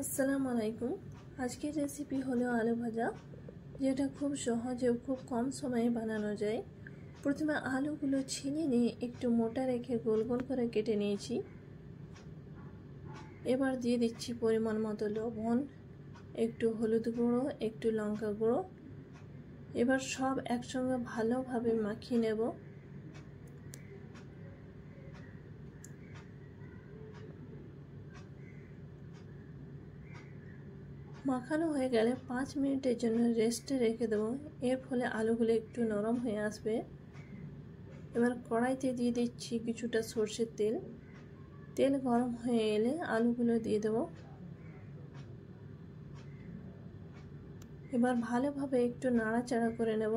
আসসালামু আলাইকুম। আজকের রেসিপি হলো আলু ভাজা, যেটা খুব সহজে ও খুব কম সময়ে বানানো যায়। প্রথমে আলুগুলো ছিনে নিয়ে একটু মোটা রেখে গোল গোল করে কেটে নিয়েছি। এবার দিয়ে দিচ্ছি পরিমাণ মতো লবণ, একটু হলুদ গুঁড়ো, একটু লঙ্কা গুঁড়ো। এবার সব একসঙ্গে ভালোভাবে মাখিয়ে নেব। মাখানো হয়ে গেলে 5 মিনিটের জন্য রেস্টে রেখে দেবো। এর ফলে আলুগুলো একটু নরম হয়ে আসবে। এবার কড়াইতে দিয়ে দিচ্ছি কিছুটা সরষের তেল। তেল গরম হয়ে এলে আলুগুলো দিয়ে দেবো। এবার ভালোভাবে একটু নাড়াচাড়া করে নেব।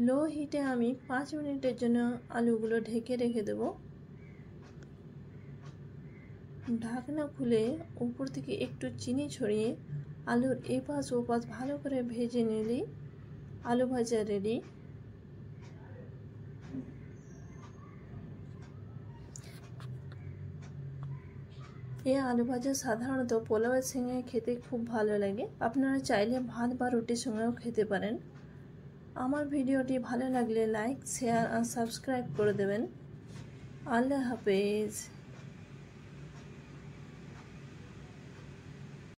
লো হিটে আমি 5 মিনিটের জন্য আলুগুলো ঢেকে রেখে দেব। ঢাকনা খুলে উপর থেকে একটু চিনি ছড়িয়ে আলুর এপাশ ওপাশ ভালো করে ভেজে নিলেই আলু ভাজা রেডি। এই আলু ভাজা সাধারণত পোলাওয়ের সঙ্গে খেতে খুব ভালো লাগে। আপনারা চাইলে ভাত বা রুটির সঙ্গেও খেতে পারেন। আমার ভিডিওটি ভালো লাগলে লাইক, শেয়ার আর সাবস্ক্রাইব করে দেবেন। আল্লাহ হাফেজ।